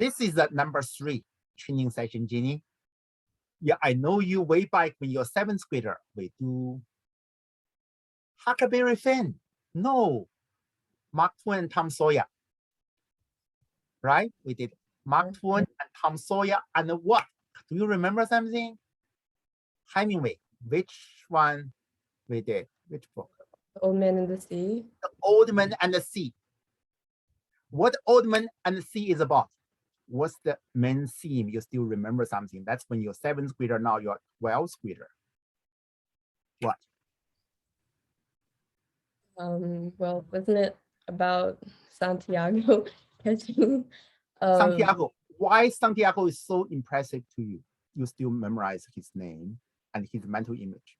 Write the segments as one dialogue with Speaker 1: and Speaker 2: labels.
Speaker 1: This is the number 3 training session, Jenny. Yeah, I know you way back when you're 7th grader. We do Huckleberry Finn. No, Mark Twain and Tom Sawyer. Right? We did Mark Twain and Tom Sawyer and what? Do you remember something? Hemingway. Which one we did? Which book?
Speaker 2: The Old Man and the Sea.
Speaker 1: The Old Man and the Sea. What Old Man and the Sea is about? What's the main theme? You still remember something? That's when you're 7th grader, now you're 12th grader. What?
Speaker 2: Well, wasn't it about Santiago catching?
Speaker 1: Santiago. Why Santiago is so impressive to you? You still memorize his name and his mental image.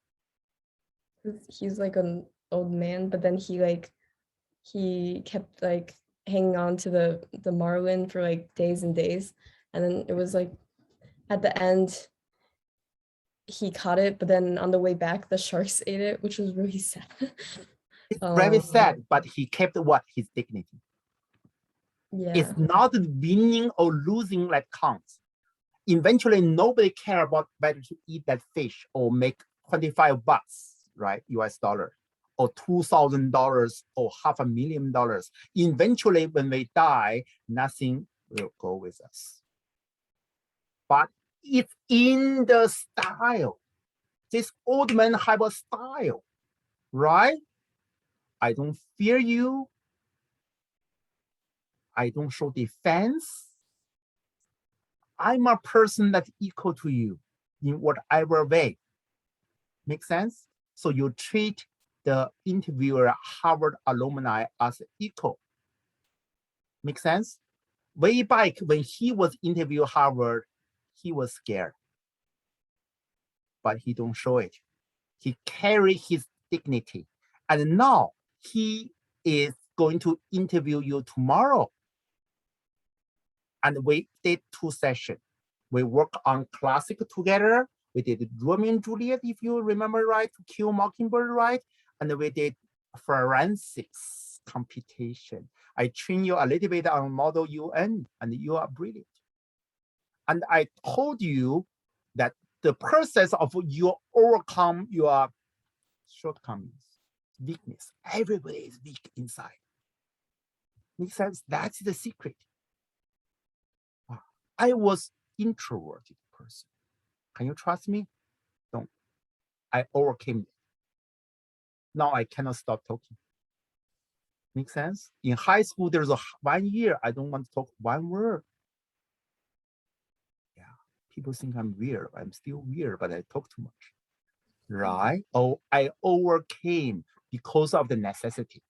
Speaker 2: He's like an old man, but then he kept like hanging on to the marlin for like days and days, and then it was like at the end he caught it, but then on the way back the sharks ate it, which was really sad.
Speaker 1: It's very sad, but he kept what? His dignity.
Speaker 2: Yeah.
Speaker 1: It's not winning or losing that counts. Eventually, nobody care about whether to eat that fish or make $25, right? US dollar, or $2,000 or $500,000. Eventually, when we die, nothing will go with us. But it's in the style. This old man have a style, right? I don't fear you. I don't show defense. I'm a person that's equal to you in whatever way. Make sense? So you treat the interviewer, Harvard alumni, as equal. Make sense? Way back when he was interviewed Harvard, he was scared. But he don't show it. He carry his dignity. And now he is going to interview you tomorrow. And we did 2 sessions. We worked on classic together. We did Romeo and Juliet, if you remember right, To Kill Mockingbird, right? And we did forensics computation. I train you a little bit on Model UN, and you are brilliant. And I told you that the process of you overcome your shortcomings, weakness. Everybody is weak inside. Makes sense? That's the secret. I was introverted person. Can you trust me? Don't. I overcame it. Now I cannot stop talking. Make sense? In high school, there's 1 year I don't want to talk one word. Yeah, people think I'm weird. I'm still weird, but I talk too much. Right? Oh, I overcame because of the necessity.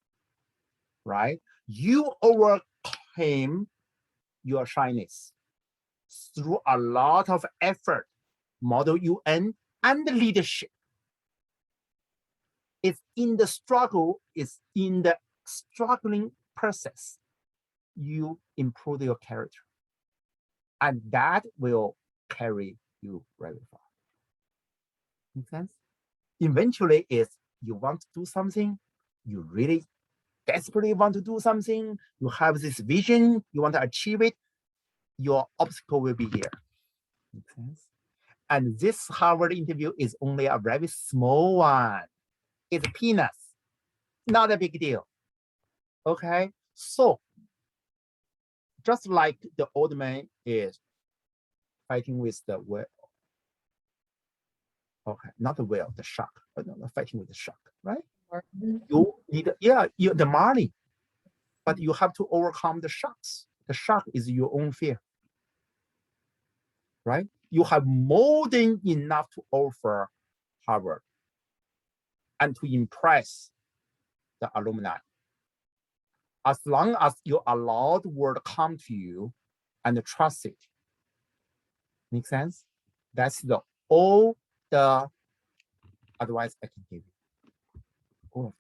Speaker 1: Right? You overcame your shyness through a lot of effort, Model UN, and the leadership. It's in the struggle, it's in the struggling process, you improve your character. And that will carry you very far. Make sense? Eventually, it's you want to do something, you really desperately want to do something, you have this vision, you want to achieve it, your obstacle will be here. Make sense? And this Harvard interview is only a very small one. It's peanuts, not a big deal. Okay, so just like the old man is fighting with the whale. Okay, not the whale, the shark, but no, fighting with the shark, right? You need, yeah, the marlin, but you have to overcome the sharks. The shark is your own fear, right? You have more than enough to offer Harvard and to impress the alumni. As long as you allow the word come to you and trust it. Make sense? That's all the advice I can give you. All of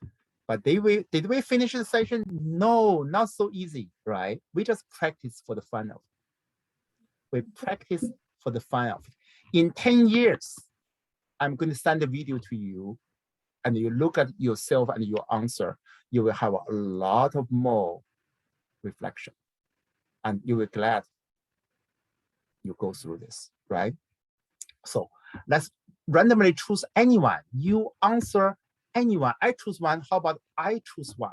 Speaker 1: them. But did we finish the session? No, not so easy, right? We just practice for the fun of it. We practice for the fun of it. In 10 years, I'm going to send a video to you and you look at yourself and your answer, you will have a lot of more reflection. and you will be glad you go through this, right? So let's randomly choose anyone. You answer anyone. I choose one. How about I choose one?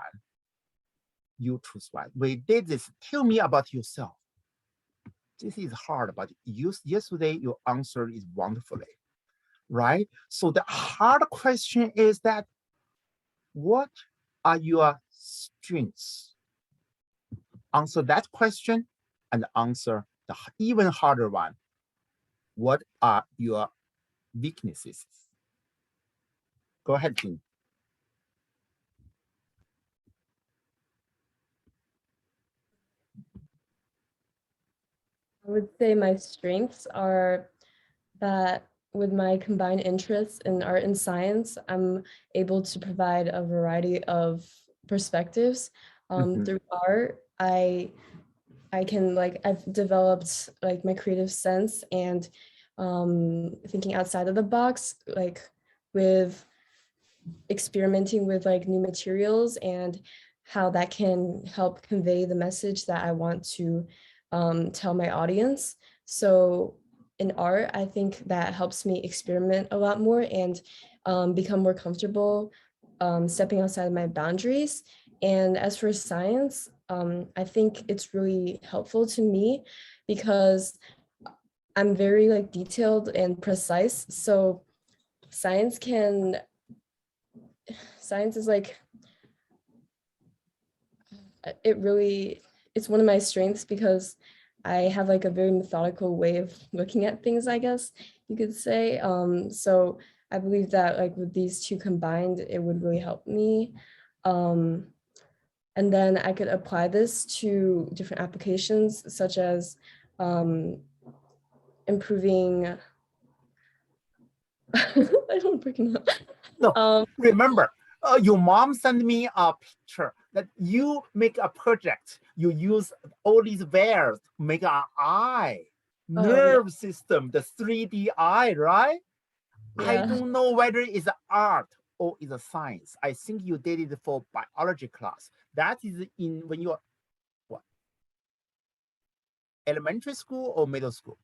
Speaker 1: You choose one. We did this. Tell me about yourself. This is hard, but yesterday your answer is wonderfully, right? So the hard question is that, what are your strengths? Answer that question and answer the even harder one. What are your weaknesses? Go ahead, Jim.
Speaker 2: I would say my strengths are that with my combined interests in art and science, I'm able to provide a variety of perspectives. Through art, I can I've developed like my creative sense and thinking outside of the box, like with experimenting with like new materials and how that can help convey the message that I want to tell my audience. So in art, I think that helps me experiment a lot more and become more comfortable stepping outside of my boundaries. And as for science, I think it's really helpful to me because I'm very like detailed and precise. So science is like, it's one of my strengths because I have like a very methodical way of looking at things, I guess you could say. So I believe that like with these two combined, it would really help me. And then I could apply this to different applications, such as improving. I don't freaking know.
Speaker 1: No, remember, your mom sent me a picture that you make a project. You use all these wires to make an eye, nerve system, the 3D eye, right?
Speaker 2: Yeah.
Speaker 1: I don't know whether it's art or it's a science. I think you did it for biology class. That is in when you're what? Elementary school or middle school?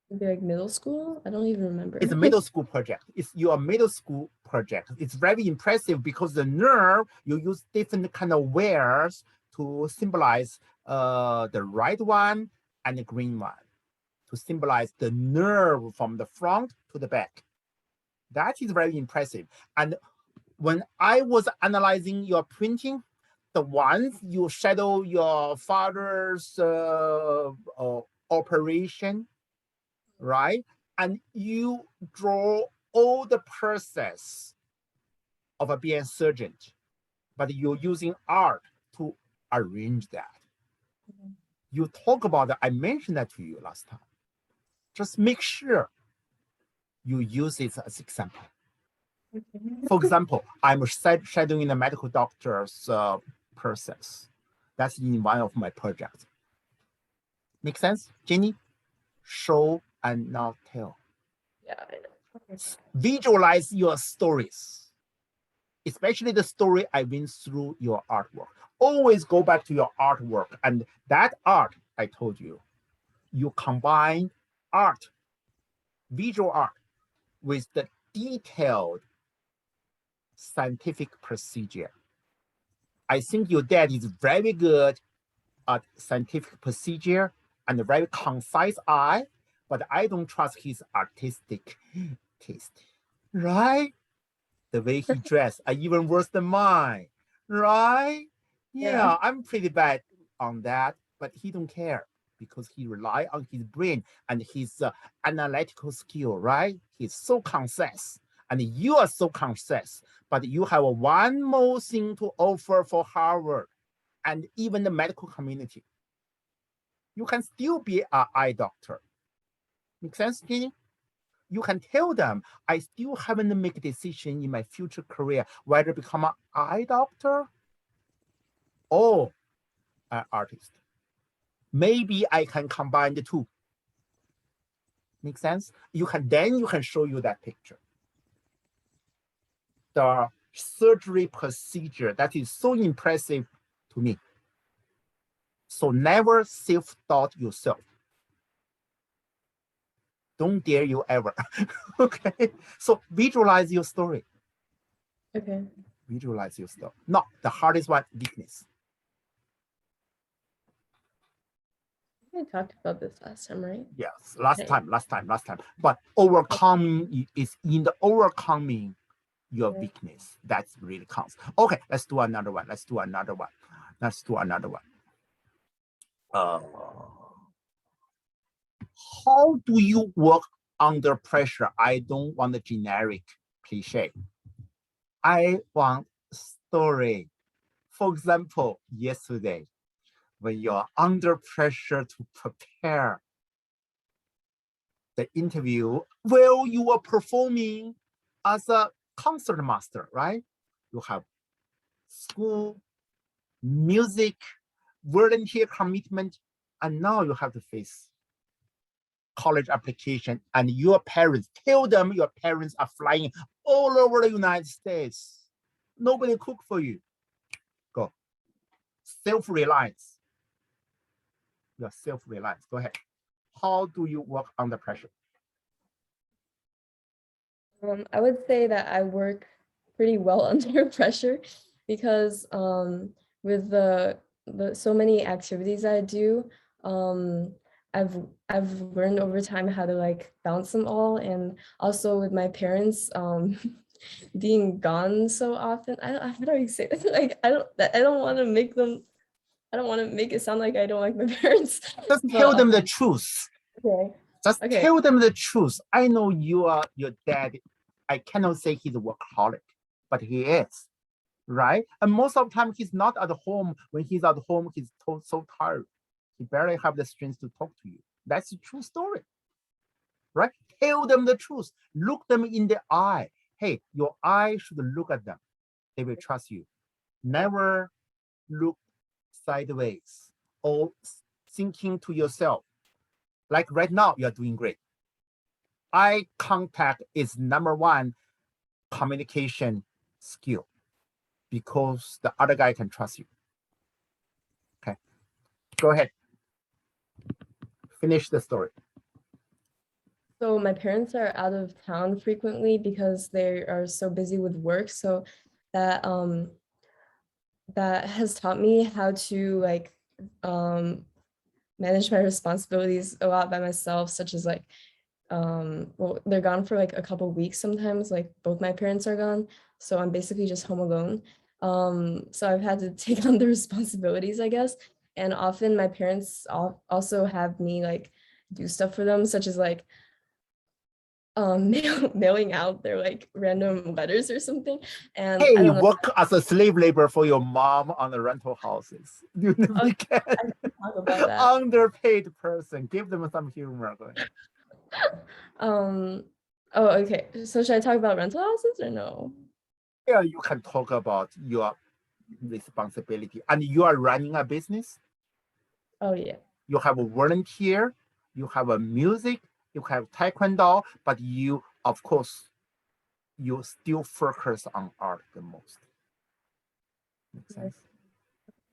Speaker 2: Maybe like middle school? I don't even remember.
Speaker 1: It's a middle school project. It's your middle school project. It's very impressive because the nerve, you use different kind of wires to symbolize the red one and the green one, to symbolize the nerve from the front to the back. That is very impressive. And when I was analyzing your printing, the ones you shadow your father's operation, right? And you draw all the process of being a surgeon, but you're using art to arrange that. You talk about that. I mentioned that to you last time. Just make sure you use it as example. For example, I'm shadowing a medical doctor's process. That's in one of my projects. Make sense, Jenny? Show and not tell.
Speaker 2: Yeah.
Speaker 1: Visualize your stories, especially the story I went through your artwork. Always go back to your artwork, and that art, I told you, you combine art, visual art, with the detailed scientific procedure. I think your dad is very good at scientific procedure and a very concise eye, but I don't trust his artistic taste, right? The way he dressed are even worse than mine, right? Yeah, I'm pretty bad on that, but he don't care because he rely on his brain and his analytical skill, right? He's so concise, and you are so concise, but you have one more thing to offer for Harvard and even the medical community. You can still be an eye doctor. Make sense, Jenny? You can tell them, I still haven't made a decision in my future career, whether become an eye doctor or an artist. Maybe I can combine the two. Make sense? You can show you that picture. The surgery procedure that is so impressive to me. So never self-doubt yourself. Don't dare you ever. Okay. So visualize your story.
Speaker 2: Okay.
Speaker 1: Visualize your story. No, the hardest one, weakness.
Speaker 2: We talked about this last time, right?
Speaker 1: Yes, last time. But overcoming is in the overcoming your weakness. That really counts. Okay, let's do another one. How do you work under pressure? I don't want a generic cliche. I want story. For example, yesterday, when you're under pressure to prepare the interview, well, you are performing as a concert master, right? You have school, music, volunteer commitment, and now you have to face college application, and your parents, tell them your parents are flying all over the United States. Nobody cook for you. Go. Self-reliance. Your self-reliance. Go ahead. How do you work under pressure?
Speaker 2: I would say that I work pretty well under pressure because with the so many activities I do, I've learned over time how to like balance them all, and also with my parents being gone so often. How do I say that? Like I don't want to make them. I don't want to make it sound like I don't like my parents.
Speaker 1: Just tell them the truth.
Speaker 2: Okay.
Speaker 1: Just tell them the truth. I know you are your dad. I cannot say he's a workaholic, but he is, right? And most of the time he's not at home. When he's at home, he's so tired. He barely have the strength to talk to you. That's a true story, right? Tell them the truth. Look them in the eye. Hey, your eye should look at them. They will trust you. Never look sideways or thinking to yourself. Like right now, you're doing great. Eye contact is #1 communication skill because the other guy can trust you. Okay, go ahead. Finish the story.
Speaker 2: So my parents are out of town frequently because they are so busy with work. So that that has taught me how to like manage my responsibilities a lot by myself, such as like well, they're gone for like a couple weeks sometimes, like both my parents are gone, so I'm basically just home alone. So I've had to take on the responsibilities, I guess, and often my parents also have me like do stuff for them, such as like mailing out their like random letters or something. And
Speaker 1: hey,
Speaker 2: I don't know,
Speaker 1: work as a slave labor for your mom on the rental houses. You
Speaker 2: I
Speaker 1: can
Speaker 2: can talk about that.
Speaker 1: underpaid person. Give them some humor. Go ahead.
Speaker 2: Oh, okay. So should I talk about rental houses or no?
Speaker 1: Yeah, you can talk about your responsibility, and you are running a business.
Speaker 2: Oh yeah.
Speaker 1: You have a volunteer, you have a music, you have taekwondo, but you, of course, you still focus on art the most. Makes sense?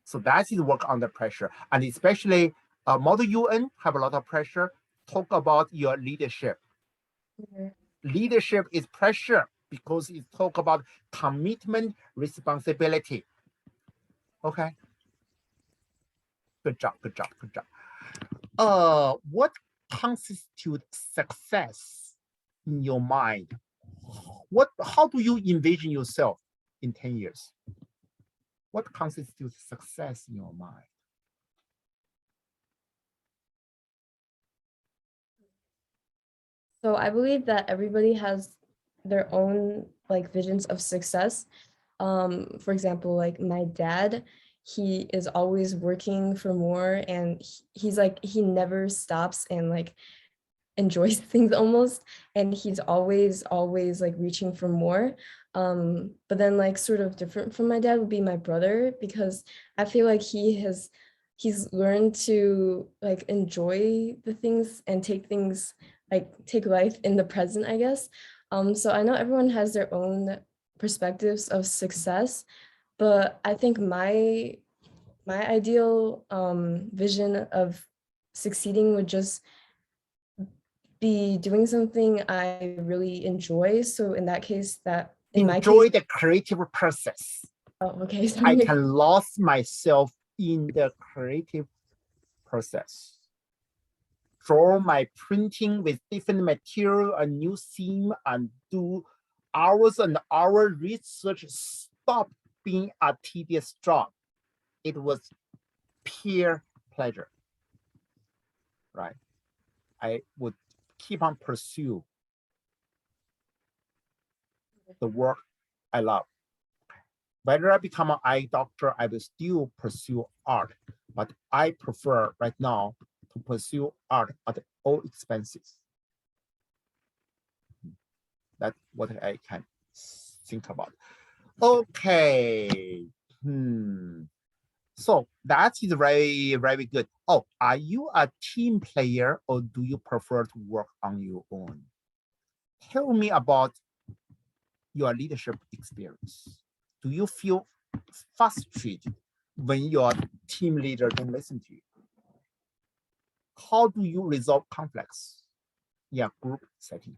Speaker 1: So that is work under pressure. And especially Model UN have a lot of pressure. Talk about your leadership. Leadership is pressure because it talk about commitment, responsibility. Okay. Good job. What constitutes success in your mind? How do you envision yourself in 10 years? What constitutes success in your mind?
Speaker 2: So I believe that everybody has their own like visions of success. For example, like my dad, he is always working for more, and he's like he never stops and like enjoys things almost, and he's always like reaching for more. But then like sort of different from my dad would be my brother, because I feel like he's learned to like enjoy the things and take things like take life in the present, I guess. So I know everyone has their own perspectives of success, but I think my my ideal vision of succeeding would just be doing something I really enjoy. So in that case, in my
Speaker 1: Enjoy
Speaker 2: case,
Speaker 1: the creative process.
Speaker 2: oh, okay,
Speaker 1: I
Speaker 2: sorry.
Speaker 1: can lose myself in the creative process. Draw my printing with different material, a new theme, and do hours and hours research. Stop being a tedious job. It was pure pleasure, right? I would keep on pursue the work I love. Whether I become an eye doctor, I will still pursue art, but I prefer right now to pursue art at all expenses. That's what I can think about. Okay. So that is very, very good. Oh, are you a team player or do you prefer to work on your own? Tell me about your leadership experience. Do you feel frustrated when your team leader don't listen to you? How do you resolve conflicts in a group setting?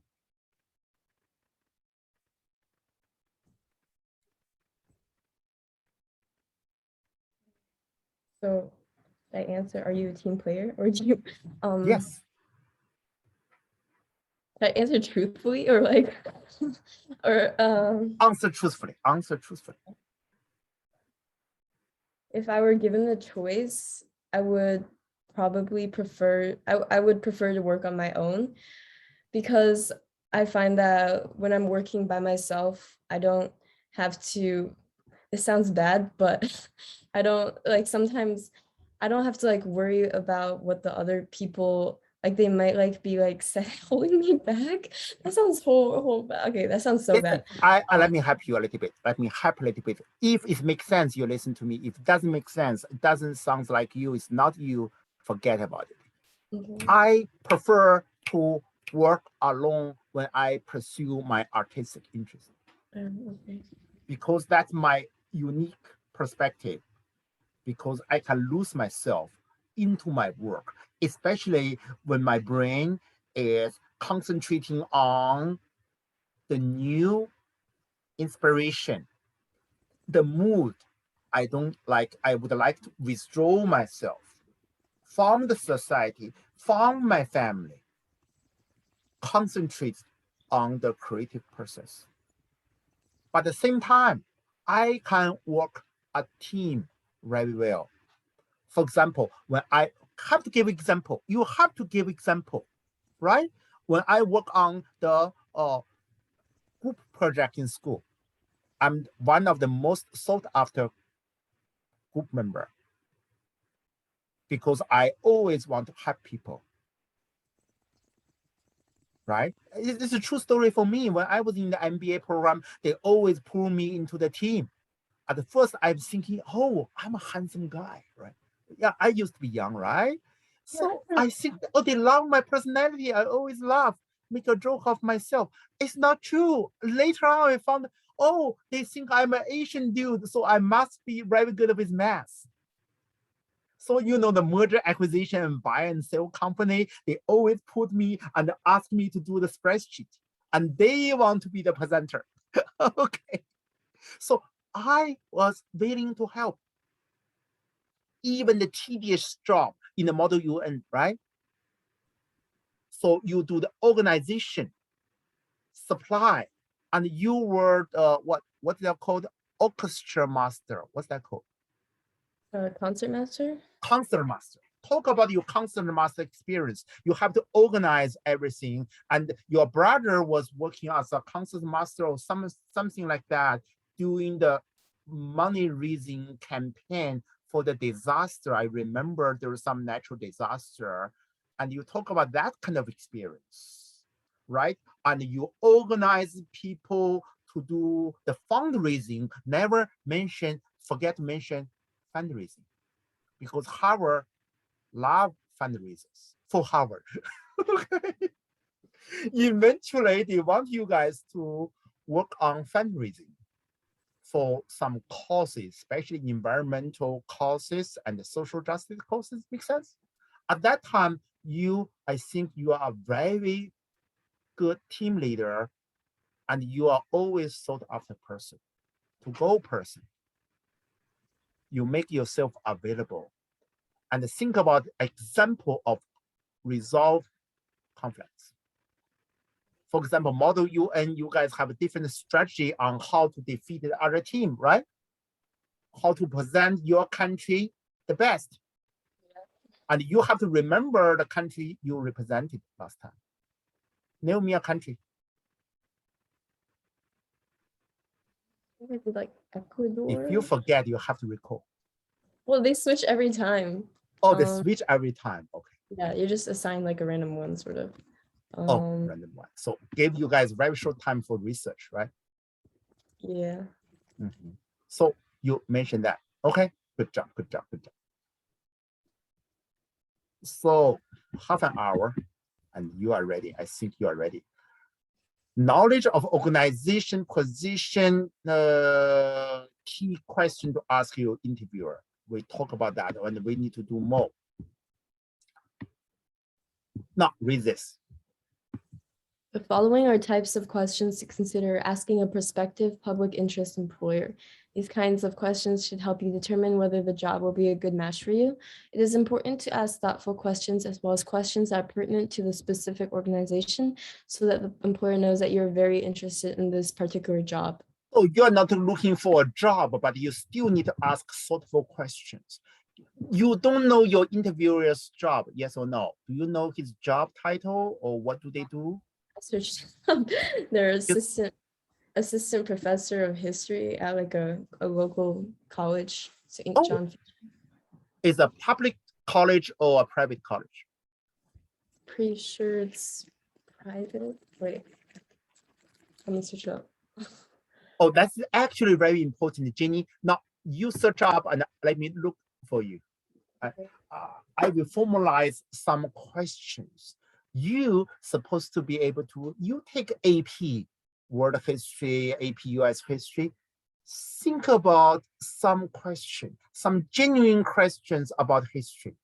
Speaker 2: So I answer, are you a team player or do you
Speaker 1: Yes.
Speaker 2: I answer truthfully or like or
Speaker 1: Answer truthfully. Answer truthfully.
Speaker 2: if I were given the choice, I would probably prefer I would prefer to work on my own, because I find that when I'm working by myself, I don't have to, it sounds bad, but I don't like, sometimes I don't have to like worry about what the other people like, they might like be like holding me back. That sounds whole bad. Okay, that sounds so
Speaker 1: Listen,
Speaker 2: bad.
Speaker 1: let me help you a little bit. Let me help a little bit. If it makes sense, you listen to me. If it doesn't make sense, it doesn't sound like you, it's not you, forget about it.
Speaker 2: Okay.
Speaker 1: I prefer to work alone when I pursue my artistic interest.
Speaker 2: Okay.
Speaker 1: Because that's my unique perspective, because I can lose myself into my work, especially when my brain is concentrating on the new inspiration, the mood I don't like. I would like to withdraw myself from the society, from my family, concentrate on the creative process. But at the same time, I can work a team very well. For example, when I have to give example, you have to give example, right? When I work on the group project in school, I'm one of the most sought after group member because I always want to help people, right? It's a true story for me. When I was in the MBA program, they always pull me into the team. At first, I'm thinking, oh, I'm a handsome guy, right? Yeah, I used to be young, right? So I think, oh, they love my personality. I always laugh, make a joke of myself. It's not true. Later on, I found, oh, they think I'm an Asian dude, so I must be very good with math. So, you know, the merger acquisition and buy and sell company, they always put me and ask me to do the spreadsheet. And they want to be the presenter. Okay. So I was willing to help. Even the tedious job in the Model UN, right? So you do the organization, supply, and you were what they called orchestra master. What's that called?
Speaker 2: Concert master.
Speaker 1: Concert master. Talk about your concert master experience. You have to organize everything. And your brother was working as a concert master or something like that, doing the money raising campaign for the disaster. I remember there was some natural disaster. And you talk about that kind of experience, right? And you organize people to do the fundraising. Never forget to mention fundraising, because Harvard love fundraisers for Harvard. Eventually, they want you guys to work on fundraising for some courses, especially environmental courses and the social justice courses. Make sense? At that time, I think you are a very good team leader, and you are always sought after person, to go person. You make yourself available, and think about example of resolve conflicts. For example, Model UN, you guys have a different strategy on how to defeat the other team, right? How to present your country the best. And you have to remember the country you represented last time. Name me a country.
Speaker 2: Like Ecuador.
Speaker 1: If you forget, you have to recall.
Speaker 2: Well, they switch every time.
Speaker 1: Oh, they switch every time. Okay.
Speaker 2: Yeah, you just assign like a random one, sort of.
Speaker 1: Random one. So gave you guys very short time for research, right?
Speaker 2: Yeah.
Speaker 1: Mm-hmm. So you mentioned that. Okay, good job, good job, good job. So half an hour and you are ready. I think you are ready. Knowledge of organization position, key question to ask your interviewer. We talk about that and we need to do more. Now read this.
Speaker 2: The following are types of questions to consider asking a prospective public interest employer. These kinds of questions should help you determine whether the job will be a good match for you. It is important to ask thoughtful questions as well as questions that are pertinent to the specific organization so that the employer knows that you're very interested in this particular job.
Speaker 1: Oh, you're not looking for a job, but you still need to ask thoughtful questions. You don't know your interviewer's job, yes or no? Do you know his job title or what do they do?
Speaker 2: They're assistant professor of history at like a local college, St. John.
Speaker 1: Is a public college or a private college?
Speaker 2: Pretty sure it's private. Wait, let me search it up.
Speaker 1: Oh, that's actually very important, Jenny. Now you search up and let me look for you. I will formalize some questions. You supposed to be able to, you take AP world history, AP US history, think about some question, some genuine questions about history,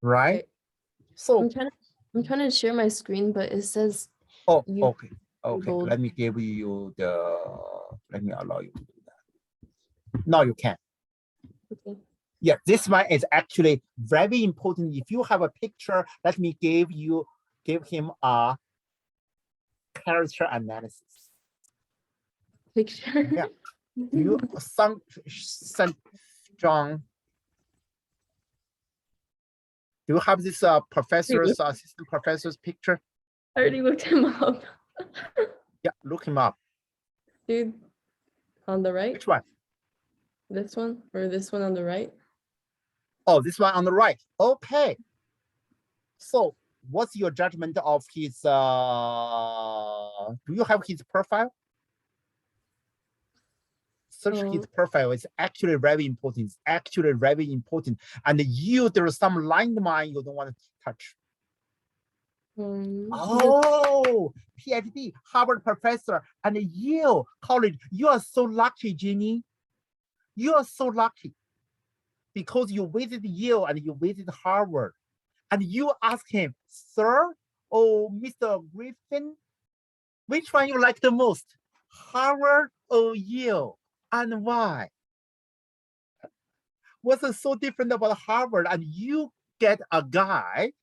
Speaker 1: right?
Speaker 2: Okay.
Speaker 1: So
Speaker 2: I'm trying to share my screen, but it says
Speaker 1: okay. Let me give you let me allow you to do that. Now you can.
Speaker 2: Okay.
Speaker 1: Yeah, this one is actually very important. If you have a picture, let me give him a character analysis.
Speaker 2: Picture.
Speaker 1: Yeah. You John. Do you have this professor's assistant professor's picture?
Speaker 2: I already looked him up.
Speaker 1: Yeah, look him up.
Speaker 2: Dude, on the right?
Speaker 1: Which one?
Speaker 2: This one or this one on the right?
Speaker 1: Oh, this one on the right. Okay. So what's your judgment of his, do you have his profile? Search his profile. It's actually very important. It's actually very important. And there's some landmine you don't want to touch. Oh, PhD, Harvard professor, and Yale College. You are so lucky, Jenny. You are so lucky because you visited Yale and you visited Harvard. And you ask him, sir, or Mr. Griffin, which one you like the most, Harvard or Yale, and why? What's so different about Harvard? And you get a guy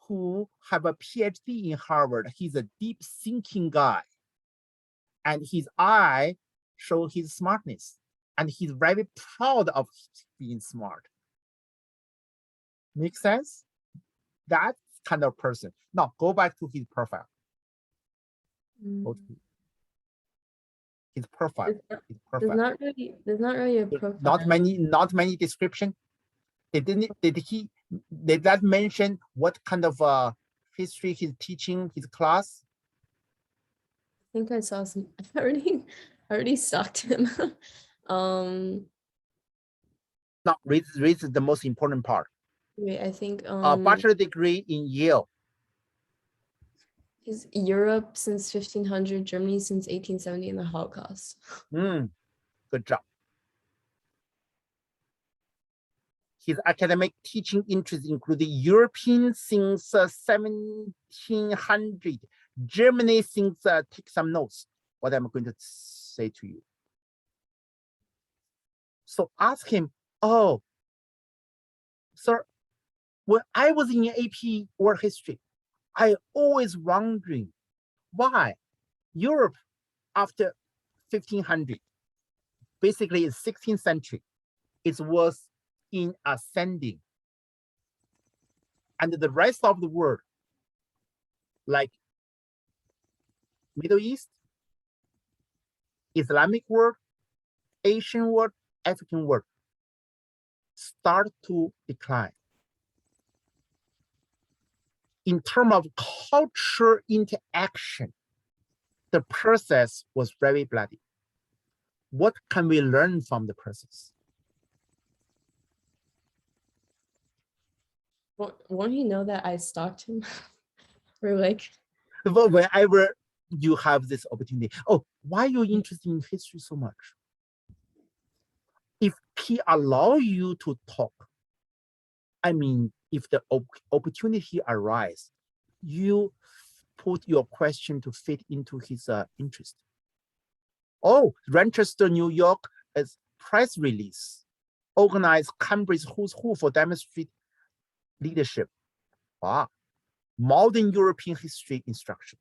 Speaker 1: who have a PhD in Harvard. He's a deep thinking guy. And his eye show his smartness. And he's very proud of being smart. Make sense? That kind of person. Now go back to his profile. Go to his profile.
Speaker 2: There's not really a profile.
Speaker 1: Not many description. Did that mention what kind of history he's teaching his class?
Speaker 2: I think I saw some. I already stalked him.
Speaker 1: Now read the most important part.
Speaker 2: Wait, I think
Speaker 1: bachelor degree in Yale.
Speaker 2: Is Europe since 1500, Germany since 1870, and the Holocaust.
Speaker 1: Good job. His academic teaching interests include European since 1700, Germany since, take some notes, what I'm going to say to you. So ask him, oh, sir, when I was in AP World History, I always wondering why Europe after 1500, basically in 16th century, it was in ascending. And the rest of the world, like Middle East, Islamic world, Asian world, African world, start to decline. In terms of cultural interaction, the process was very bloody. What can we learn from the process?
Speaker 2: Well, won't you know that I stalked him? Or like,
Speaker 1: Well, whenever you have this opportunity, oh, why are you interested in history so much? If he allow you to talk, I mean, if the opportunity arises, you put your question to fit into his interest. Oh, Rochester, New York, as press release, organized Cambridge Who's Who for demonstrate leadership. Wow, modern European history instruction.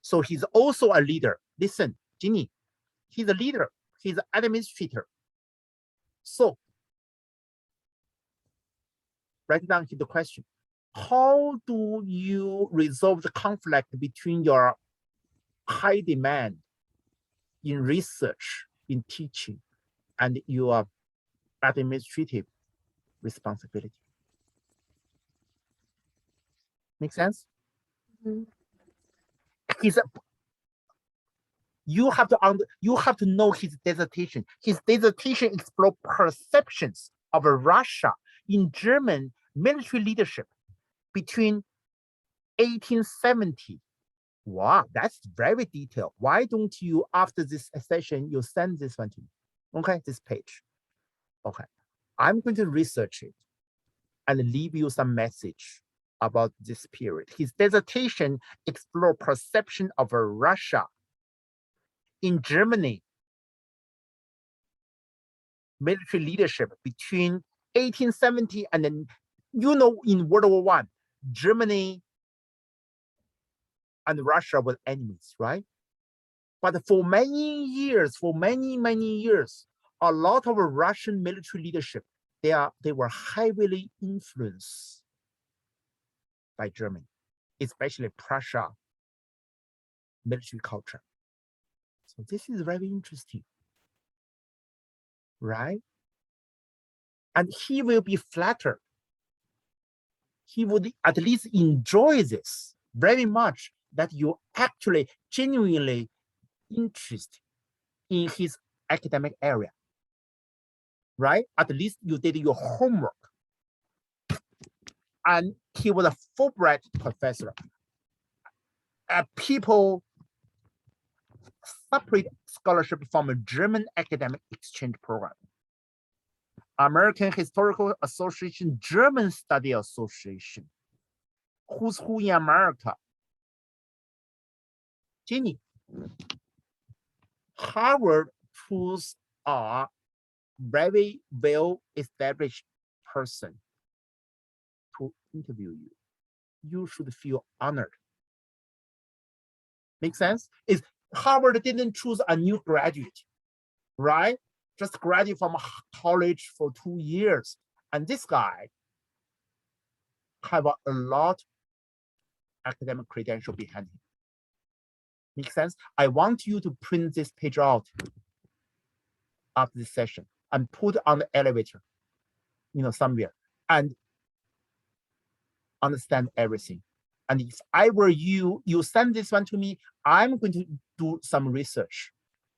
Speaker 1: So he's also a leader. Listen, Ginny, he's a leader. He's an administrator. So write down the question. How do you resolve the conflict between your high demand in research, in teaching, and your administrative responsibility? Make sense?
Speaker 2: mm-hmm.
Speaker 1: You have to know his dissertation. His dissertation explores perceptions of Russia in German military leadership between 1870. Wow, that's very detailed. Why don't you, after this session, you send this one to me? Okay, this page. Okay, I'm going to research it and leave you some message about this period. His dissertation explores perception of Russia in Germany military leadership between 1870 and then, you know, in World War I, Germany and Russia were enemies, right? But for many years, many years, a lot of Russian military leadership, they were heavily influenced by Germany, especially Prussia military culture. So this is very interesting, right? And he will be flattered. He would at least enjoy this very much, that you actually genuinely interested in his academic area, right? At least you did your homework. And he was a Fulbright professor. People separate scholarship from a German academic exchange program. American Historical Association, German Study Association. Who's who in America? Ginny, Harvard pools are very well-established person to interview you. You should feel honored. Make sense? Is Harvard didn't choose a new graduate, right? Just graduate from college for 2 years. And this guy have a lot academic credential behind him. Make sense? I want you to print this page out after this session and put on the elevator, you know, somewhere, and understand everything. And if I were you, you send this one to me, I'm going to do some research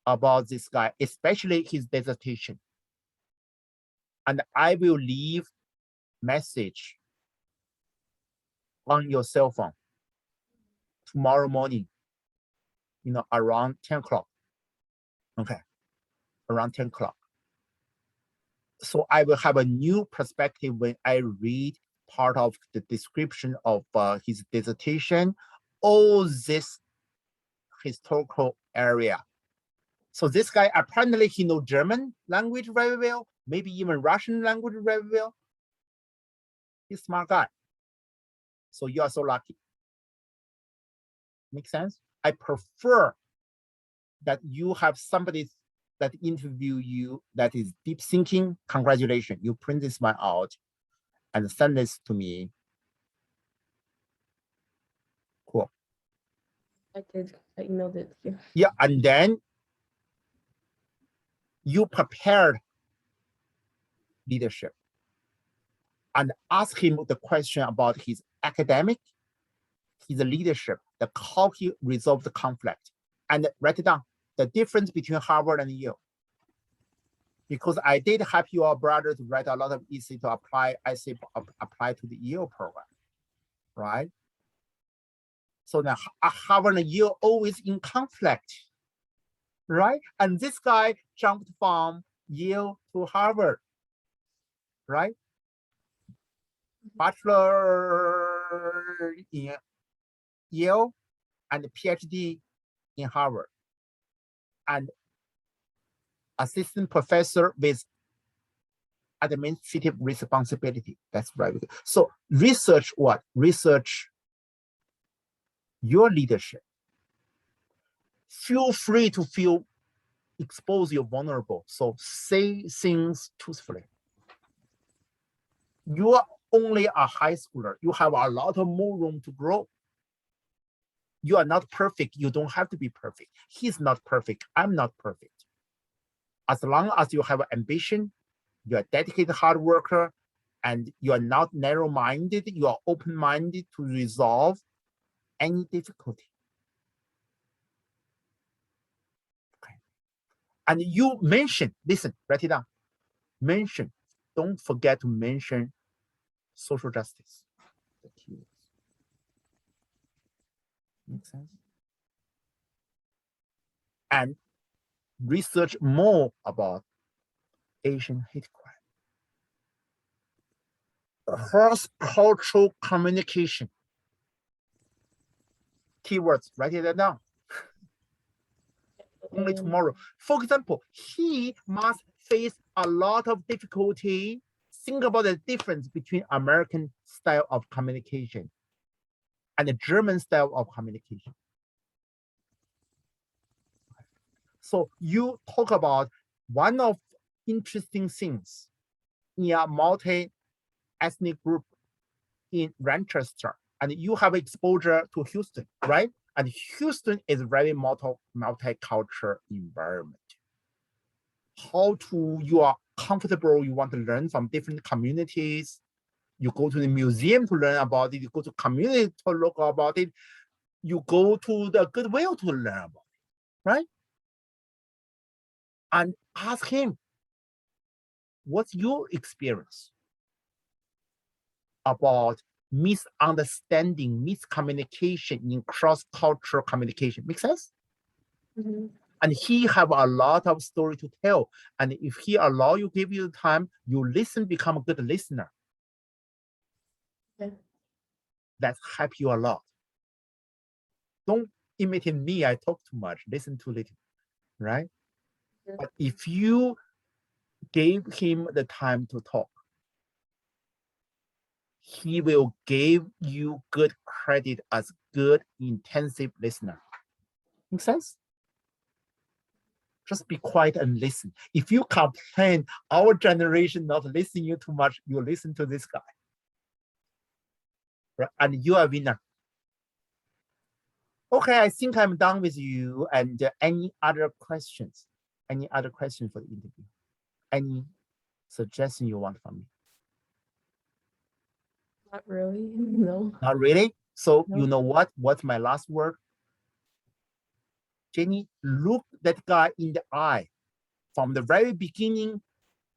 Speaker 1: about this guy, especially his dissertation. And I will leave message on your cell phone tomorrow morning, you know, around 10 o'clock. Okay, around 10 o'clock. So I will have a new perspective when I read part of the description of his dissertation, all this historical area. So this guy, apparently he knows German language very well, maybe even Russian language very well. He's a smart guy. So you are so lucky. Make sense? I prefer that you have somebody that interview you that is deep thinking. Congratulations, you print this one out and send this to me. Cool.
Speaker 2: I did. I emailed it to you.
Speaker 1: Yeah, and then you prepared leadership and ask him the question about his academic, his leadership, how he resolved the conflict, and write it down, the difference between Harvard and Yale. Because I did help your brother to write a lot of essay to apply to the Yale program, right? So now Harvard and Yale always in conflict, right? And this guy jumped from Yale to Harvard, right? Bachelor in Yale and PhD in Harvard, and assistant professor with administrative responsibility. That's right. So research what? Research your leadership. Feel free to expose you're vulnerable. So say things truthfully. You are only a high schooler. You have a lot of more room to grow. You are not perfect. You don't have to be perfect. He's not perfect. I'm not perfect. As long as you have ambition, you're a dedicated hard worker, and you are not narrow-minded, you are open-minded to resolve any difficulty. Okay. And you mention, listen, write it down. Mention, don't forget to mention social justice. The key. Makes sense? And research more about Asian hate crime. Cross-cultural communication. Keywords, write it down. Only tomorrow. For example, he must face a lot of difficulty. Think about the difference between American style of communication and the German style of communication. So you talk about one of interesting things in a multi-ethnic group in Rochester, and you have exposure to Houston, right? And Houston is very multicultural environment. You are comfortable, you want to learn from different communities. You go to the museum to learn about it. You go to community to look about it. You go to the Goodwill to learn about it, right? And ask him, what's your experience about misunderstanding, miscommunication in cross-cultural communication? Make sense?
Speaker 2: Mm-hmm.
Speaker 1: And he have a lot of story to tell. And if he allow you, give you the time, you listen, become a good listener.
Speaker 2: Okay.
Speaker 1: That help you a lot. Don't imitate me, I talk too much, listen too little, right?
Speaker 2: Yeah.
Speaker 1: But if you gave him the time to talk, he will give you good credit as good intensive listener. Make sense? Just be quiet and listen. If you complain, our generation not listening you too much, you listen to this guy. Right? And you are a winner. Okay, I think I'm done with you. And any other questions? Any other questions for the interview? Any suggestion you want from me?
Speaker 2: Not really. No.
Speaker 1: Not really? So
Speaker 2: No.
Speaker 1: you know what? What's my last word? Jenny, look that guy in the eye. From the very beginning,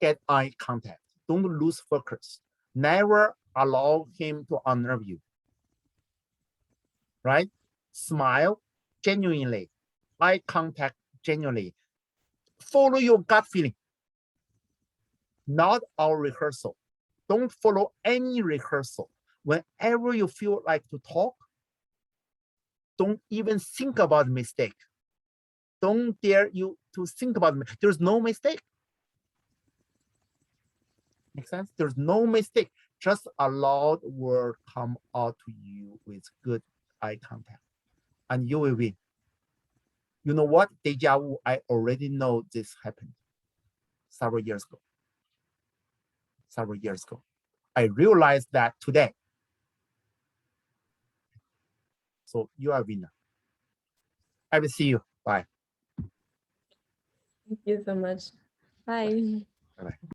Speaker 1: get eye contact. Don't lose focus. Never allow him to unnerve you. Right? Smile genuinely. Eye contact genuinely. follow your gut feeling, not our rehearsal. Don't follow any rehearsal. Whenever you feel like to talk, don't even think about mistake. Don't dare you to think about it. There's no mistake. Make sense? There's no mistake. Just allow the word come out to you with good eye contact, and you will win. You know what? Deja vu, I already know this happened several years ago. Several years ago. I realized that today. So you are a winner. I will see you. Bye.
Speaker 2: Thank you so much. Bye.
Speaker 1: Bye-bye.